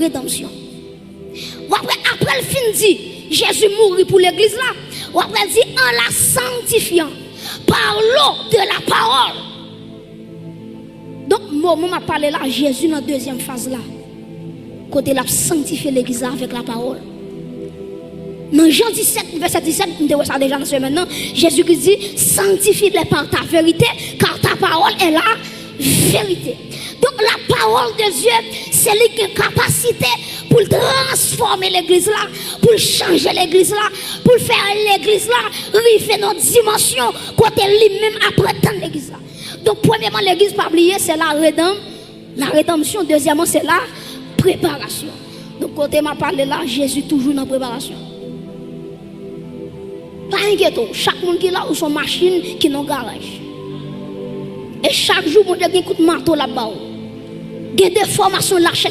rédemption. Ou après le fin dit, Jésus mourit pour l'église là. Ou après dit, en la sanctifiant par l'eau de la parole. Donc, moi, je parle là, Jésus dans la deuxième phase là. Côté la sanctifier l'église avec la parole. Dans Jean 17, verset 17, nous avons ça déjà dans ce maintenant. Jésus qui dit, sanctifie-les par ta vérité, car ta parole est la vérité. Donc la parole de Dieu, c'est lui qui a une capacité pour transformer l'église là, pour changer l'église là, pour faire l'église là, river notre dimension, côté lui-même après tant l'église là. Donc premièrement, l'église pas oublier, c'est la rédemption. Deuxièmement, c'est la préparation. Donc côté m'a parlé là, Jésus toujours dans la préparation. Pas inquiétez, chaque monde qui est là ou son machine qui est dans le garage. Et chaque jour, mon Dieu, il y a un coup de marteau là-bas. Il y a des formations là, tu as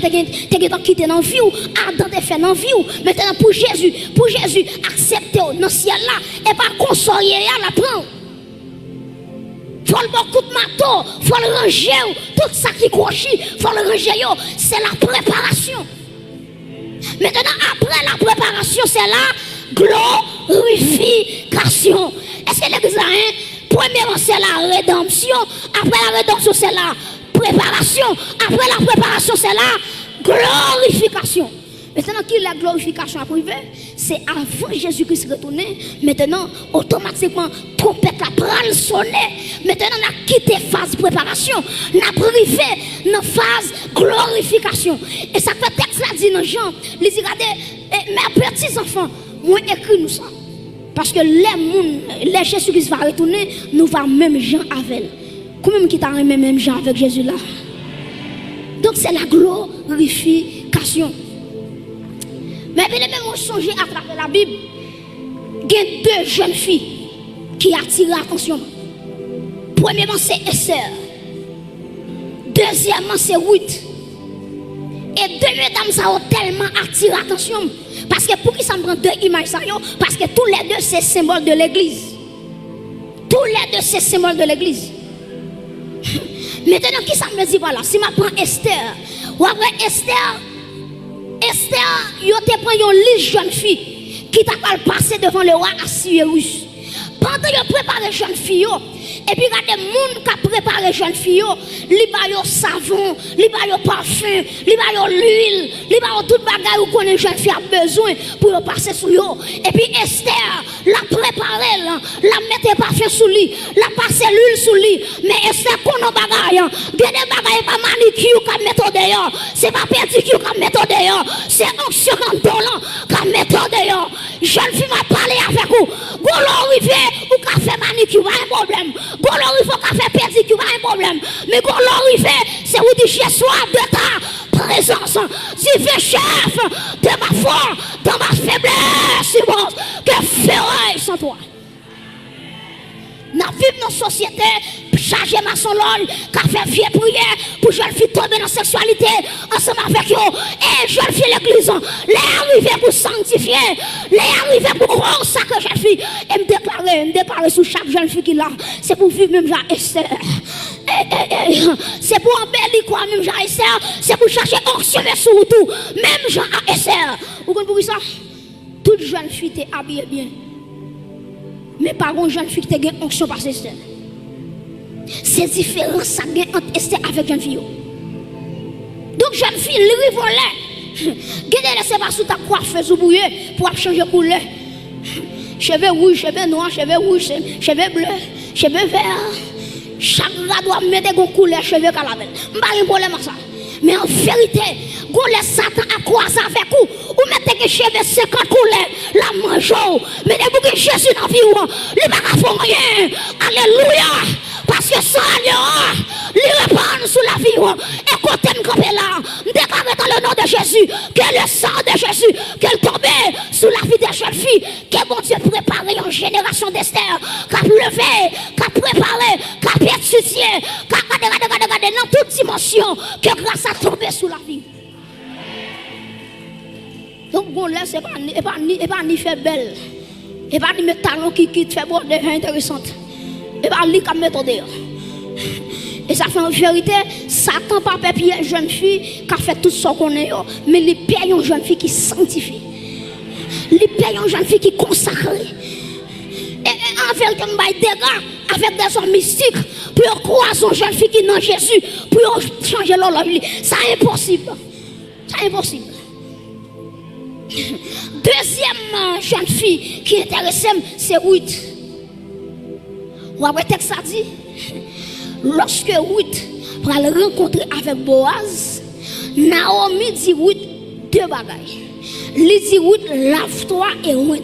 quitté dans la vie, Adam te fait dans la vie. Maintenant, pour Jésus, accepter dans le ciel là, et pas consoler la prendre. Il faut le bon coup de marteau, il faut le ranger, tout ça qui croche, il faut le ranger, c'est la préparation. Maintenant, après la préparation, c'est la glorification. Est-ce que l'examen, premièrement, c'est la rédemption, après la rédemption, c'est la préparation, après la préparation, c'est la glorification. Maintenant, qui est la glorification à privé? C'est avant Jésus-Christ retourné. Maintenant, automatiquement, trompette la pral sonner. Maintenant, on a quitté phase préparation. On a privé dans phase glorification. Et ça fait texte là dit dans Jean. Il dit, regardez, mes petits enfants, moi écrit nous ça. Parce que les Jésus-Christ va retourner, nous va même Jean avec. Comment qui t'a même Jean avec Jésus là? Donc c'est la glorification. Mais bien même on songe à travers la Bible, il y a deux jeunes filles qui attirent l'attention. Premièrement c'est Esther. Deuxièmement c'est Ruth. Et deux mesdames ça ont tellement attiré l'attention. Parce que pour qui ça me prend deux images, parce que tous les deux c'est symbole de l'église. Tous les deux c'est symbole de l'église. Maintenant qui ça me dit voilà, si je prends Esther, ou après Esther, il te prend une liste jeune fille qui t'a passé devant le roi Assuérus. Pendant que prépare les jeunes filles, et puis il y a des gens qui préparent les jeunes filles, ils ont savon, ils ont parfum, ils ont l'huile, ils ont tout bagage où les jeunes filles ont besoin pour passer sur eux. Et puis Esther l'a préparé, la mettait parfum sur lui, la passé l'huile sur lui. Mais Esther qu'on a bagage, il y a des bagages pas manicure qui mettent dehors, c'est pas pédicure qui mettent dehors, c'est onction qui mettent dehors. Jeune fille m'a parlé avec vous, glorifié ou café manicure, pas un problème. Glorifié ou café pédicure, pas un problème. Mais glorifié, c'est vous dire je sois de ta présence. Si fais chef de ma foi, de ma faiblesse, que ferai-je sans toi? Nous vivons dans une société, chargée ma son l'ol, qui fait vieille prière pour jeune fille tomber dans la sexualité, ensemble avec eux. Et jeune fille l'église, les arrivés pour sanctifier, les arrivés pour consacrer jeune fille. Et me déclarer sur chaque jeune fille qui là, c'est pour vivre même Jean Esther. C'est pour embellir quoi, même Jean Esther, c'est pour chercher onction sur tout, même Jean Esther. Vous comprenez ça? Toute jeune fille est habillée bien. Mais par contre, jeune fille qui a une onction par Esther. C'est différent ça entre Esther avec jeune fille. Donc jeune fille, lui volait. Gardez laissez pas sous ta coiffeuse ou bouillée pour changer couleur. Cheveux rouges, cheveux noirs, cheveux rouges, cheveux bleus, cheveux verts. Chaque gars doit mettre une couleur cheveux calamel. Pas de problème à ça. Mais en vérité, vous laissez Satan à croiser avec vous. Vous mettez que cheveux 50 couleurs, la mangeau. Mais dès que Jésus dans la vie, il ne va pas faire rien. Alléluia. Parce que sans alliance, il répand sur la vie. Et quand tu es là, déclare dans le nom de Jésus que le sang de Jésus, qu'elle tombe sur la vie des jeunes filles, que bon Dieu prépare une génération d'Esther, qui a levé, qui a préparé, qui a étudié, qui a regardé dans toute dimension, que grâce à tomber sur la vie. Donc, bon, là, c'est pas ni fait belle, et pas ni mettre talon qui te fait bon, intéressante. Et pas lui qui mettre dehors. Et ça fait en vérité, Satan pas peur une jeune fille qui a fait tout ce qu'on est, mais il paye une jeune fille qui sanctifie. Il paye une jeune fille qui consacre. Et en vérité, il y a des gars avec des hommes mystiques pour croiser une jeune fille qui est dans Jésus, pour changer l'horloge. C'est impossible. C'est impossible. Deuxième jeune fille qui intéresse, c'est Ruth. Ou après, le texte a dit, lorsque Ruth va le rencontrer avec Boaz, Naomi dit Ruth deux bagailles. Il dit Ruth, lave-toi et rentre.